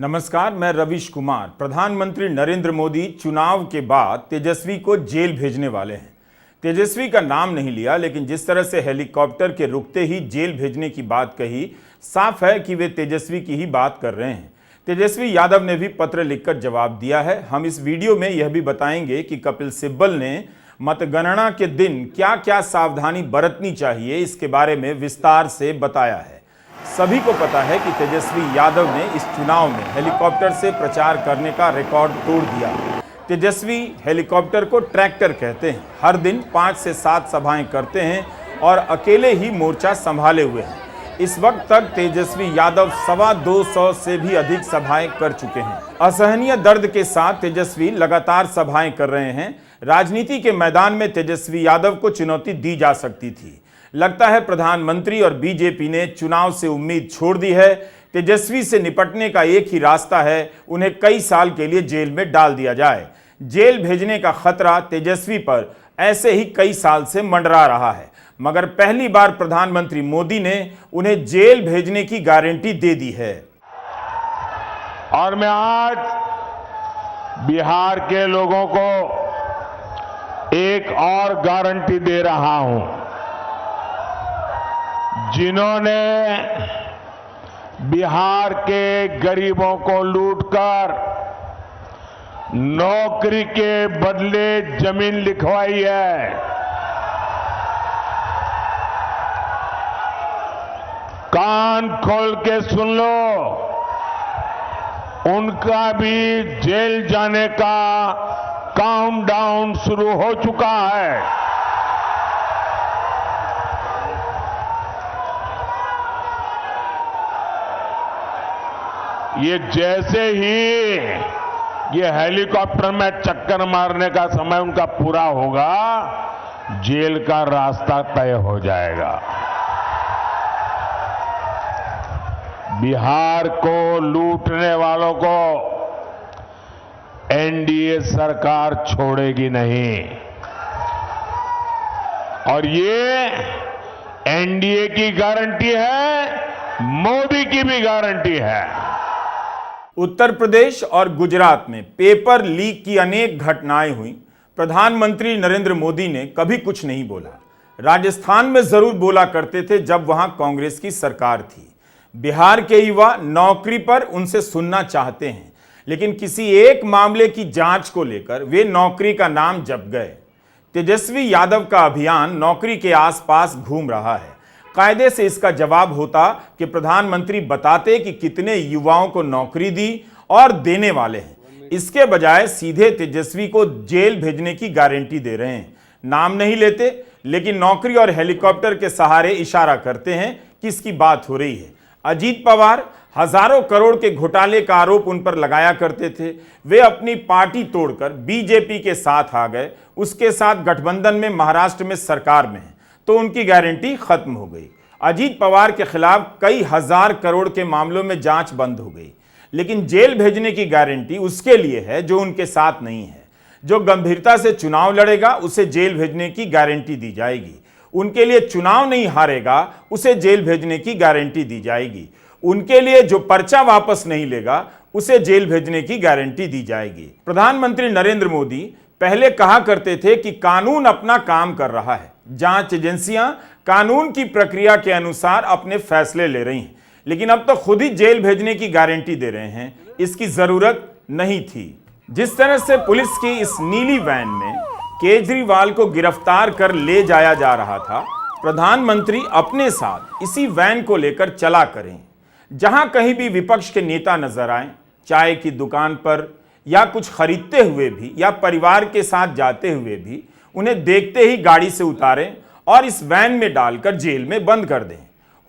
नमस्कार, मैं रविश कुमार। प्रधानमंत्री नरेंद्र मोदी चुनाव के बाद तेजस्वी को जेल भेजने वाले हैं। तेजस्वी का नाम नहीं लिया, लेकिन जिस तरह से हेलीकॉप्टर के रुकते ही जेल भेजने की बात कही, साफ है कि वे तेजस्वी की ही बात कर रहे हैं। तेजस्वी यादव ने भी पत्र लिखकर जवाब दिया है। हम इस वीडियो में यह भी बताएंगे कि कपिल सिब्बल ने मतगणना के दिन क्या क्या सावधानी बरतनी चाहिए, इसके बारे में विस्तार से बताया है। सभी को पता है कि तेजस्वी यादव ने इस चुनाव में हेलीकॉप्टर से प्रचार करने का रिकॉर्ड तोड़ दिया। तेजस्वी हेलीकॉप्टर को ट्रैक्टर कहते हैं। हर दिन 5 से 7 सभाएं करते हैं और अकेले ही मोर्चा संभाले हुए हैं। इस वक्त तक तेजस्वी यादव 225 से भी अधिक सभाएं कर चुके हैं। असहनीय दर्द के साथ तेजस्वी लगातार सभाएं कर रहे हैं। राजनीति के मैदान में तेजस्वी यादव को चुनौती दी जा सकती थी। लगता है प्रधानमंत्री और बीजेपी ने चुनाव से उम्मीद छोड़ दी है। तेजस्वी से निपटने का एक ही रास्ता है, उन्हें कई साल के लिए जेल में डाल दिया जाए। जेल भेजने का खतरा तेजस्वी पर ऐसे ही कई साल से मंडरा रहा है, मगर पहली बार प्रधानमंत्री मोदी ने उन्हें जेल भेजने की गारंटी दे दी है। और मैं आज बिहार के लोगों को एक और गारंटी दे रहा हूं। जिन्होंने बिहार के गरीबों को लूटकर नौकरी के बदले जमीन लिखवाई है, कान खोल के सुन लो, उनका भी जेल जाने का काउंटडाउन शुरू हो चुका है। ये जैसे ही ये हेलीकॉप्टर में चक्कर मारने का समय उनका पूरा होगा, जेल का रास्ता तय हो जाएगा। बिहार को लूटने वालों को एनडीए सरकार छोड़ेगी नहीं, और ये एनडीए की गारंटी है, मोदी की भी गारंटी है। उत्तर प्रदेश और गुजरात में पेपर लीक की अनेक घटनाएं हुई। प्रधानमंत्री नरेंद्र मोदी ने कभी कुछ नहीं बोला। राजस्थान में जरूर बोला करते थे जब वहां कांग्रेस की सरकार थी। बिहार के युवा नौकरी पर उनसे सुनना चाहते हैं, लेकिन किसी एक मामले की जांच को लेकर वे नौकरी का नाम जप गए। तेजस्वी यादव का अभियान नौकरी के आसपास घूम रहा है। कायदे से इसका जवाब होता कि प्रधानमंत्री बताते कि कितने युवाओं को नौकरी दी और देने वाले हैं। इसके बजाय सीधे तेजस्वी को जेल भेजने की गारंटी दे रहे हैं। नाम नहीं लेते, लेकिन नौकरी और हेलीकॉप्टर के सहारे इशारा करते हैं किसकी बात हो रही है। अजीत पवार हजारों करोड़ के घोटाले का आरोप उन पर लगाया करते थे। वे अपनी पार्टी तोड़कर बीजेपी के साथ आ गए। उसके साथ गठबंधन में महाराष्ट्र में सरकार में है, तो उनकी गारंटी खत्म हो गई। अजीत पवार के खिलाफ कई हजार करोड़ के मामलों में जांच बंद हो गई, लेकिन जेल भेजने की गारंटी उसके लिए है जो उनके साथ नहीं है। जो गंभीरता से चुनाव लड़ेगा उसे जेल भेजने की गारंटी दी जाएगी। उनके लिए चुनाव नहीं हारेगा उसे जेल भेजने की गारंटी दी जाएगी। उनके लिए जो पर्चा वापस नहीं लेगा उसे जेल भेजने की गारंटी दी जाएगी। प्रधानमंत्री नरेंद्र मोदी पहले कहा करते थे कि कानून अपना काम कर रहा है, जांच एजेंसियां कानून की प्रक्रिया के अनुसार अपने फैसले ले रही हैं, लेकिन अब तो खुद ही जेल भेजने की गारंटी दे रहे हैं। इसकी जरूरत नहीं थी। जिस तरह से पुलिस की इस नीली वैन में केजरीवाल को गिरफ्तार कर ले जाया जा रहा था, प्रधानमंत्री अपने साथ इसी वैन को लेकर चला करें। जहां कहीं भी विपक्ष के नेता नजर आए, चाय की दुकान पर या कुछ खरीदते हुए भी या परिवार के साथ जाते हुए भी, उन्हें देखते ही गाड़ी से उतारें और इस वैन में डालकर जेल में बंद कर दें।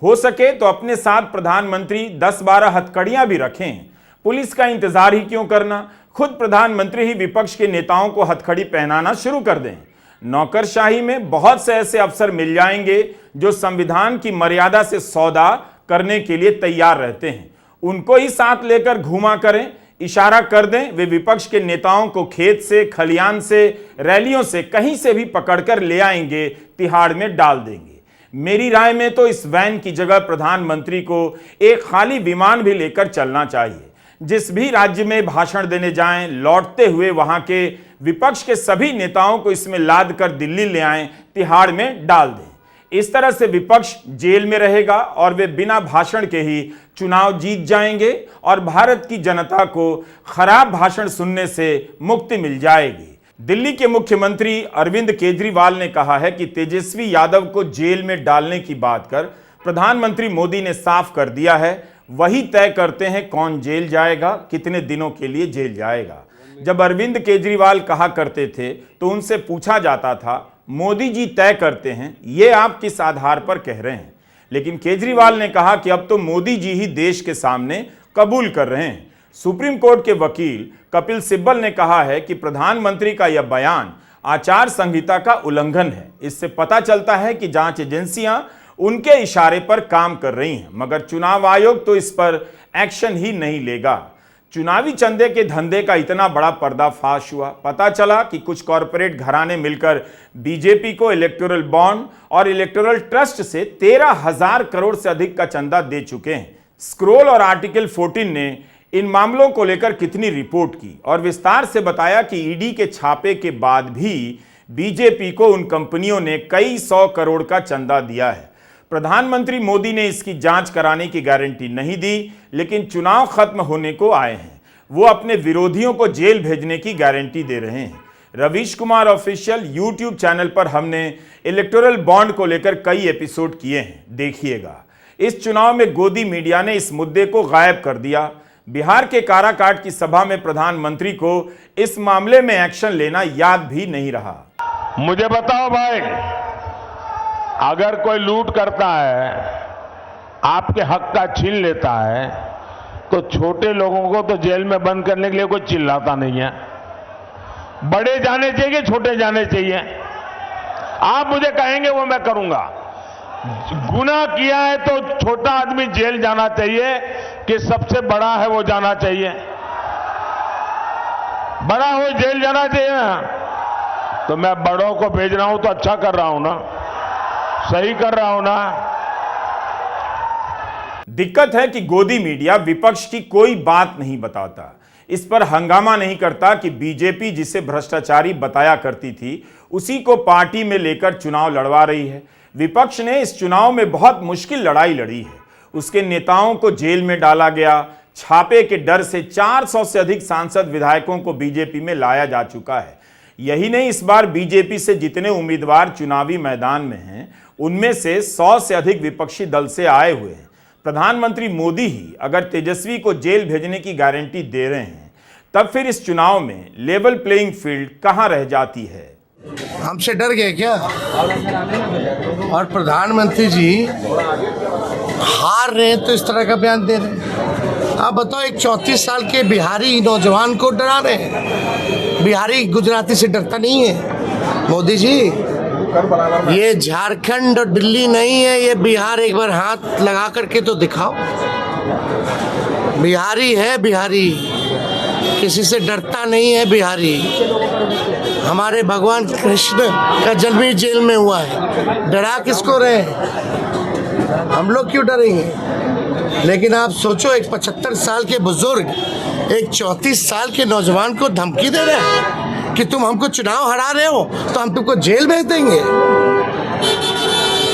हो सके तो अपने साथ प्रधानमंत्री 10-12 हथकड़ियां भी रखें। पुलिस का इंतजार ही क्यों करना, खुद प्रधानमंत्री ही विपक्ष के नेताओं को हथकड़ी पहनाना शुरू कर दें। नौकरशाही में बहुत से ऐसे अफसर मिल जाएंगे जो संविधान की मर्यादा से सौदा करने के लिए तैयार रहते हैं। उनको ही साथ लेकर घुमा करें, इशारा कर दें। वे विपक्ष के नेताओं को खेत से, खलियान से, रैलियों से, कहीं से भी पकड़कर ले आएंगे, तिहाड़ में डाल देंगे। मेरी राय में तो इस वैन की जगह प्रधानमंत्री को एक खाली विमान भी लेकर चलना चाहिए। जिस भी राज्य में भाषण देने जाएं, लौटते हुए वहां के विपक्ष के सभी नेताओं को इसमें लाद कर दिल्ली ले आएं, तिहाड़ में डाल दें। इस तरह से विपक्ष जेल में रहेगा और वे बिना भाषण के ही चुनाव जीत जाएंगे और भारत की जनता को खराब भाषण सुनने से मुक्ति मिल जाएगी। दिल्ली के मुख्यमंत्री अरविंद केजरीवाल ने कहा है कि तेजस्वी यादव को जेल में डालने की बात कर प्रधानमंत्री मोदी ने साफ कर दिया है, वही तय करते हैं कौन जेल जाएगा, कितने दिनों के लिए जेल जाएगा। जब अरविंद केजरीवाल कहा करते थे तो उनसे पूछा जाता था, मोदी जी तय करते हैं, ये आप किस आधार पर कह रहे हैं? लेकिन केजरीवाल ने कहा कि अब तो मोदी जी ही देश के सामने कबूल कर रहे हैं। सुप्रीम कोर्ट के वकील कपिल सिब्बल ने कहा है कि प्रधानमंत्री का यह बयान आचार संहिता का उल्लंघन है। इससे पता चलता है कि जांच एजेंसियां उनके इशारे पर काम कर रही हैं, मगर चुनाव आयोग तो इस पर एक्शन ही नहीं लेगा। चुनावी चंदे के धंधे का इतना बड़ा पर्दाफाश हुआ। पता चला कि कुछ कॉरपोरेट घराने मिलकर बीजेपी को इलेक्टोरल बॉन्ड और इलेक्टोरल ट्रस्ट से 13,000 करोड़ से अधिक का चंदा दे चुके हैं। स्क्रोल और आर्टिकल 14 ने इन मामलों को लेकर कितनी रिपोर्ट की और विस्तार से बताया कि ईडी के छापे के बाद भी बीजेपी को उन कंपनियों ने कई 100 करोड़ का चंदा दिया है। प्रधानमंत्री मोदी ने इसकी जांच कराने की गारंटी नहीं दी, लेकिन चुनाव खत्म होने को आए हैं। वो अपने विरोधियों को जेल भेजने की गारंटी दे रहे हैं। Ravish Kumar official YouTube channel पर हमने इलेक्टोरल बॉन्ड को लेकर कई एपिसोड किए हैं, देखिएगा। इस चुनाव में गोदी मीडिया ने इस मुद्दे को गायब कर दिया। बिहार के काराकाट की सभा में प्रधानमंत्री को इस मामले में एक्शन लेना याद भी नहीं रहा। मुझे बताओ भाई, अगर कोई लूट करता है, आपके हक का छीन लेता है, तो छोटे लोगों को तो जेल में बंद करने के लिए कोई चिल्लाता नहीं है। बड़े जाने चाहिए, छोटे जाने चाहिए। आप मुझे कहेंगे वो मैं करूंगा। गुनाह किया है तो छोटा आदमी जेल जाना चाहिए कि सबसे बड़ा है वो जाना चाहिए? बड़ा हो जेल जाना चाहिए। तो मैं बड़ों को भेज रहा हूं तो अच्छा कर रहा हूं ना, सही कर रहा हूं ना। दिक्कत है कि गोदी मीडिया विपक्ष की कोई बात नहीं बताता, इस पर हंगामा नहीं करता कि बीजेपी जिसे भ्रष्टाचारी बताया करती थी उसी को पार्टी में लेकर चुनाव लड़वा रही है। विपक्ष ने इस चुनाव में बहुत मुश्किल लड़ाई लड़ी है। उसके नेताओं को जेल में डाला गया। छापे के डर से 400 से अधिक सांसद विधायकों को बीजेपी में लाया जा चुका है। यही नहीं, इस बार बीजेपी से जितने उम्मीदवार चुनावी मैदान में हैं उनमें से 100 से अधिक विपक्षी दल से आए हुए हैं। प्रधानमंत्री मोदी ही अगर तेजस्वी को जेल भेजने की गारंटी दे रहे हैं, तब फिर इस चुनाव में लेवल प्लेइंग फील्ड कहां रह जाती है? हमसे डर गए क्या? और प्रधानमंत्री जी हार रहे हैं तो इस तरह का बयान दे रहे हैं। आप बताओ, एक 34 साल के बिहारी नौजवान को डरा रहे हैं। बिहारी गुजराती से डरता नहीं है। मोदी जी, ये झारखंड और दिल्ली नहीं है, ये बिहार। एक बार हाथ लगा करके तो दिखाओ। बिहारी है, बिहारी किसी से डरता नहीं है। बिहारी हमारे भगवान कृष्ण का जन्म ही जेल में हुआ है। डरा किसको रहे? हम लोग क्यों डरेंगे? लेकिन आप सोचो, एक 75 साल के बुजुर्ग एक 34 साल के नौजवान को धमकी दे रहे हैं कि तुम हमको चुनाव हरा रहे हो तो हम तुमको जेल भेज देंगे।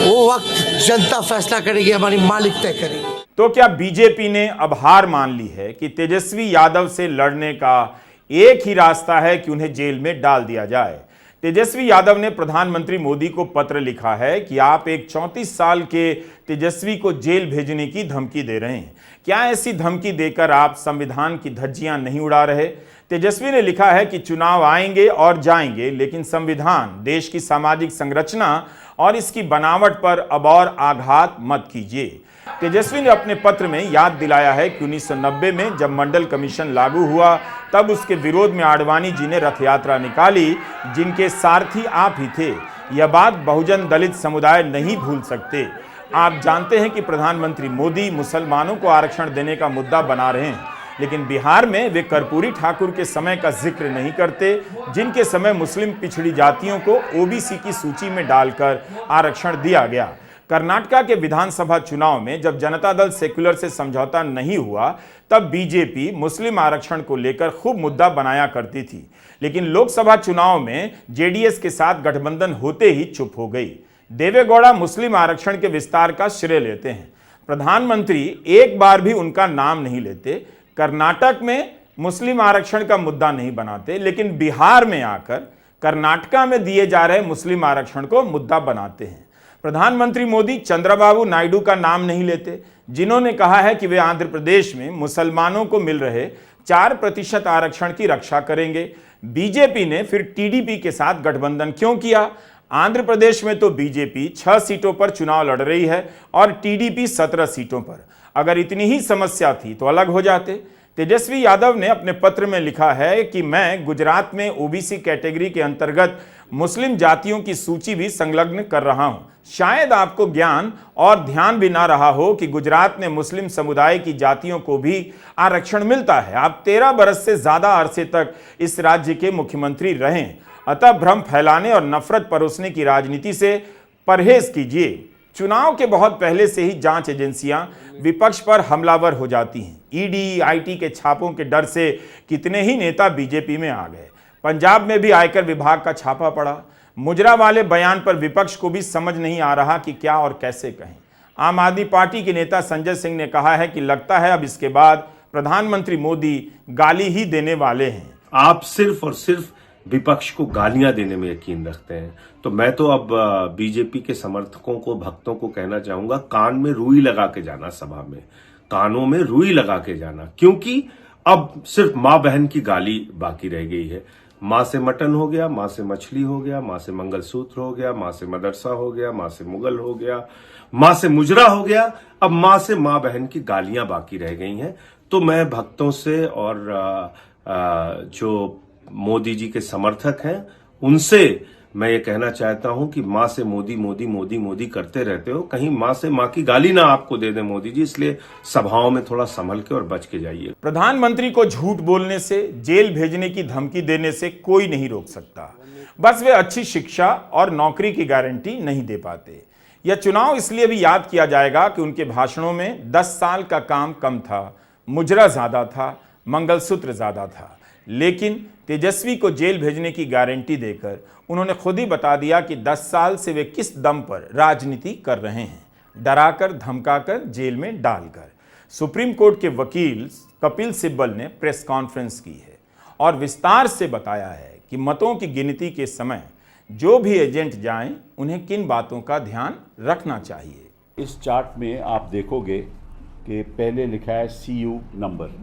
वो वक्त जनता फैसला करेगी, हमारी मालिक तय करेगी। तो क्या बीजेपी ने अब हार मान ली है कि तेजस्वी यादव से लड़ने का एक ही रास्ता है कि उन्हें जेल में डाल दिया जाए? तेजस्वी यादव ने प्रधानमंत्री मोदी को पत्र लिखा है कि आप एक 34 साल के तेजस्वी को जेल भेजने की धमकी दे रहे हैं। क्या ऐसी धमकी देकर आप संविधान की धज्जियां नहीं उड़ा रहे? तेजस्वी ने लिखा है कि चुनाव आएंगे और जाएंगे, लेकिन संविधान, देश की सामाजिक संरचना और इसकी बनावट पर अब और आघात मत कीजिए। तेजस्वी ने अपने पत्र में याद दिलाया है कि 1990 में जब मंडल कमीशन लागू हुआ, तब उसके विरोध में आडवाणी जी ने रथ यात्रा निकाली, जिनके सारथी आप ही थे। यह बात बहुजन दलित समुदाय नहीं भूल सकते। आप जानते हैं कि प्रधानमंत्री मोदी मुसलमानों को आरक्षण देने का मुद्दा बना रहे हैं, लेकिन बिहार में वे कर्पूरी ठाकुर के समय का जिक्र नहीं करते, जिनके समय मुस्लिम पिछड़ी जातियों को ओबीसी की सूची में डालकर आरक्षण दिया गया। कर्नाटका के विधानसभा चुनाव में जब जनता दल सेक्युलर से समझौता नहीं हुआ तब बीजेपी मुस्लिम आरक्षण को लेकर खूब मुद्दा बनाया करती थी, लेकिन लोकसभा चुनाव में जेडीएस के साथ गठबंधन होते ही चुप हो गई। देवेगौड़ा मुस्लिम आरक्षण के विस्तार का श्रेय लेते हैं, प्रधानमंत्री एक बार भी उनका नाम नहीं लेते। कर्नाटक में मुस्लिम आरक्षण का मुद्दा नहीं बनाते, लेकिन बिहार में आकर कर्नाटका में दिए जा रहे मुस्लिम आरक्षण को मुद्दा बनाते हैं। प्रधानमंत्री मोदी चंद्रबाबू नायडू का नाम नहीं लेते, जिन्होंने कहा है कि वे आंध्र प्रदेश में मुसलमानों को मिल रहे 4% आरक्षण की रक्षा करेंगे। बीजेपी ने फिर टीडीपी के साथ गठबंधन क्यों किया? आंध्र प्रदेश में तो बीजेपी 6 सीटों पर चुनाव लड़ रही है और टीडीपी 17 सीटों पर। अगर इतनी ही समस्या थी तो अलग हो जाते। तेजस्वी यादव ने अपने पत्र में लिखा है कि मैं गुजरात में ओबीसी कैटेगरी के अंतर्गत मुस्लिम जातियों की सूची भी संलग्न कर रहा हूं। शायद आपको ज्ञान और ध्यान भी ना रहा हो कि गुजरात में मुस्लिम समुदाय की जातियों को भी आरक्षण मिलता है। आप 13 बरस से ज्यादा अरसे तक इस राज्य के मुख्यमंत्री रहे, अतः भ्रम फैलाने और नफरत परोसने की राजनीति से परहेज कीजिए। चुनाव के बहुत पहले से ही जांच एजेंसियां विपक्ष पर हमलावर हो जाती हैं। ईडी, आईटी के छापों के डर से कितने ही नेता बीजेपी में आ गए। पंजाब में भी आयकर विभाग का छापा पड़ा। मुजरा वाले बयान पर विपक्ष को भी समझ नहीं आ रहा कि क्या और कैसे कहें। आम आदमी पार्टी के नेता संजय सिंह ने कहा है कि लगता है अब इसके बाद प्रधानमंत्री मोदी गाली ही देने वाले हैं। आप सिर्फ और सिर्फ विपक्ष को गालियां देने में यकीन रखते हैं, तो मैं तो अब बीजेपी के समर्थकों को, भक्तों को कहना चाहूंगा, कान में रुई लगा के जाना, सभा में कानों में रुई लगा के जाना, क्योंकि अब सिर्फ मां बहन की गाली बाकी रह गई है। मां से मटन हो गया, मां से मछली हो गया, मां से मंगलसूत्र हो गया, मां से मदरसा हो गया, मां से मुगल हो गया, मां से मुजरा हो गया, अब मां से मां बहन की गालियां बाकी रह गई हैं। तो मैं भक्तों से और जो मोदी जी के समर्थक हैं उनसे मैं ये कहना चाहता हूं कि मां से मोदी मोदी मोदी मोदी करते रहते हो, कहीं मां से मां की गाली ना आपको दे दे मोदी जी, इसलिए सभाओं में थोड़ा संभल के और बच के जाइए। प्रधानमंत्री को झूठ बोलने से, जेल भेजने की धमकी देने से कोई नहीं रोक सकता, बस वे अच्छी शिक्षा और नौकरी की गारंटी नहीं दे पाते। यह चुनाव इसलिए भी याद किया जाएगा कि उनके भाषणों में 10 साल का काम कम था, मुजरा ज्यादा था, मंगलसूत्र ज्यादा था, लेकिन तेजस्वी को जेल भेजने की गारंटी देकर उन्होंने खुद ही बता दिया कि 10 साल से वे किस दम पर राजनीति कर रहे हैं, डराकर, धमकाकर, जेल में डालकर। सुप्रीम कोर्ट के वकील कपिल सिब्बल ने प्रेस कॉन्फ्रेंस की है और विस्तार से बताया है कि मतों की गिनती के समय जो भी एजेंट जाएं, उन्हें किन बातों का ध्यान रखना चाहिए। इस चार्ट में आप देखोगे कि पहले लिखा है CU नंबर।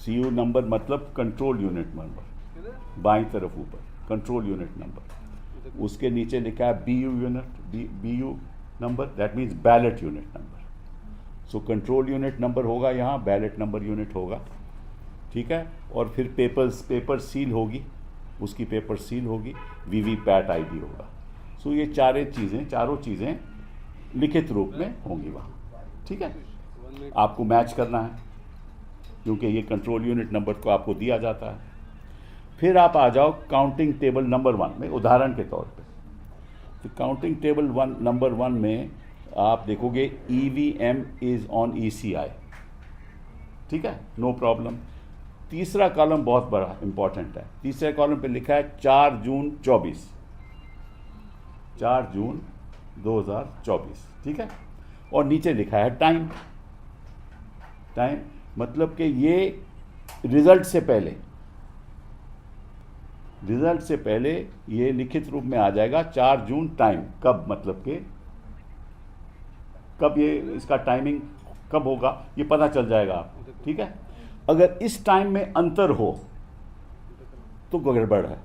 CU नंबर मतलब कंट्रोल यूनिट नंबर, बाईं तरफ ऊपर कंट्रोल यूनिट नंबर। उसके नीचे लिखा है BU number, that means ballot unit number. So control unit number होगा यहाँ, बैलेट नंबर यूनिट होगा, ठीक है। और फिर पेपर सील होगी, उसकी पेपर सील होगी, VVPAT ID होगा। सो ये चारों चीज़ें लिखित रूप में होंगी वहाँ, ठीक है। आपको मैच करना है क्योंकि ये कंट्रोल यूनिट नंबर को आपको दिया जाता है। फिर आप आ जाओ काउंटिंग टेबल नंबर 1 में, उदाहरण के तौर पे। तो काउंटिंग टेबल नंबर 1 में आप देखोगे EVM इज ऑन ECI, ठीक है, नो प्रॉब्लम। तीसरा कॉलम बहुत बड़ा इंपॉर्टेंट है। तीसरे कॉलम पे लिखा है 4 जून 24, 4 जून 2024, ठीक है। और नीचे लिखा है टाइम मतलब कि ये रिजल्ट से पहले ये लिखित रूप में आ जाएगा 4 जून टाइम कब, मतलब कि कब ये इसका टाइमिंग कब होगा ये पता चल जाएगा आपको, ठीक है। अगर इस टाइम में अंतर हो तो गड़बड़ है।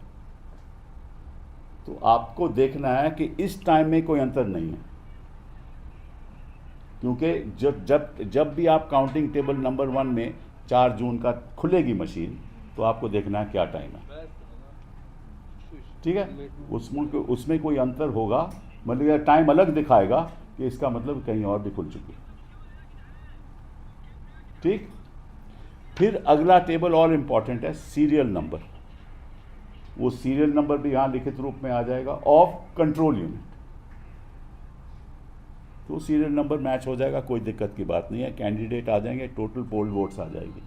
तो आपको देखना है कि इस टाइम में कोई अंतर नहीं है, क्योंकि जब भी आप काउंटिंग टेबल नंबर 1 में 4 जून का खुलेगी मशीन तो आपको देखना है क्या टाइम है, ठीक है। उसमें कोई अंतर होगा, मतलब टाइम अलग दिखाएगा कि इसका मतलब कहीं और भी खुल चुकी है, ठीक। फिर अगला टेबल और इंपॉर्टेंट है सीरियल नंबर। वो सीरियल नंबर भी यहां लिखित रूप में आ जाएगा ऑफ कंट्रोल यूनिट, तो सीरियल नंबर मैच हो जाएगा, कोई दिक्कत की बात नहीं है। कैंडिडेट आ जाएंगे, टोटल पोल वोट्स आ जाएगी,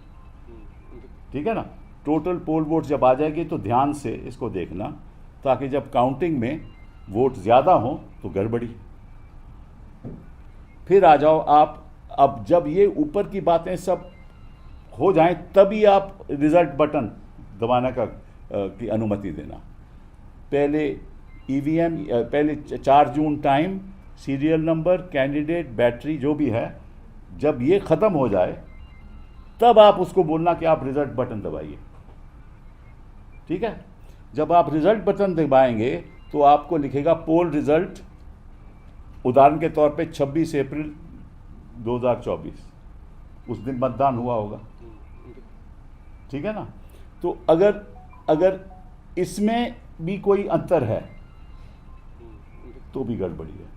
ठीक है ना। टोटल पोल वोट जब आ जाएगी तो ध्यान से इसको देखना, ताकि जब काउंटिंग में वोट ज़्यादा हो तो गड़बड़ी। फिर आ जाओ आप, अब जब ये ऊपर की बातें सब हो जाएं तभी आप रिजल्ट बटन दबाने की अनुमति देना। पहले ईवीएम, पहले 4 जून time, serial number, candidate, battery जो भी है, जब ये ख़त्म हो जाए तब आप उसको बोलना कि आप रिजल्ट बटन दबाइए, ठीक है। जब आप रिजल्ट बटन दबाएंगे तो आपको लिखेगा पोल रिजल्ट, उदाहरण के तौर पे 26 अप्रैल 2024, उस दिन मतदान हुआ होगा, ठीक है ना। तो अगर इसमें भी कोई अंतर है तो भी गड़बड़ी है।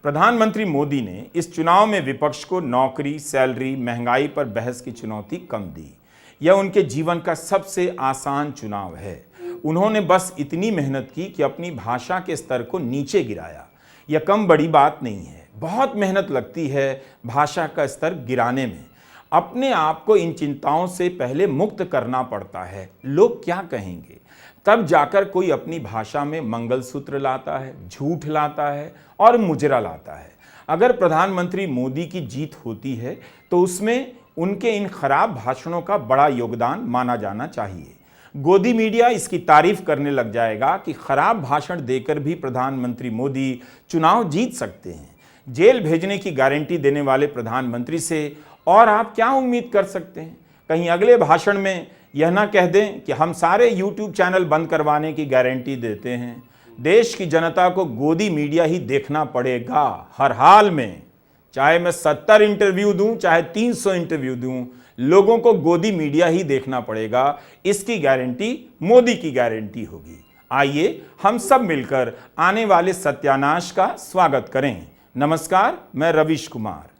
प्रधानमंत्री मोदी ने इस चुनाव में विपक्ष को नौकरी, सैलरी, महंगाई पर बहस की चुनौती कम दी। यह उनके जीवन का सबसे आसान चुनाव है। उन्होंने बस इतनी मेहनत की कि अपनी भाषा के स्तर को नीचे गिराया। यह कम बड़ी बात नहीं है। बहुत मेहनत लगती है भाषा का स्तर गिराने में। अपने आप को इन चिंताओं से पहले मुक्त करना पड़ता है। लोग क्या कहेंगे, तब जाकर कोई अपनी भाषा में मंगलसूत्र लाता है, झूठ लाता है और मुजरा लाता है। अगर प्रधानमंत्री मोदी की जीत होती है तो उसमें उनके इन खराब भाषणों का बड़ा योगदान माना जाना चाहिए। गोदी मीडिया इसकी तारीफ करने लग जाएगा कि खराब भाषण देकर भी प्रधानमंत्री मोदी चुनाव जीत सकते हैं। जेल भेजने की गारंटी देने वाले प्रधानमंत्री से और आप क्या उम्मीद कर सकते हैं। कहीं अगले भाषण में यह ना कह दें कि हम सारे YouTube चैनल बंद करवाने की गारंटी देते हैं। देश की जनता को गोदी मीडिया ही देखना पड़ेगा हर हाल में। चाहे मैं 70 इंटरव्यू दूं, चाहे 300 इंटरव्यू दूं, लोगों को गोदी मीडिया ही देखना पड़ेगा। इसकी गारंटी मोदी की गारंटी होगी। आइए हम सब मिलकर आने वाले सत्यानाश का स्वागत करें। नमस्कार, मैं रविश कुमार।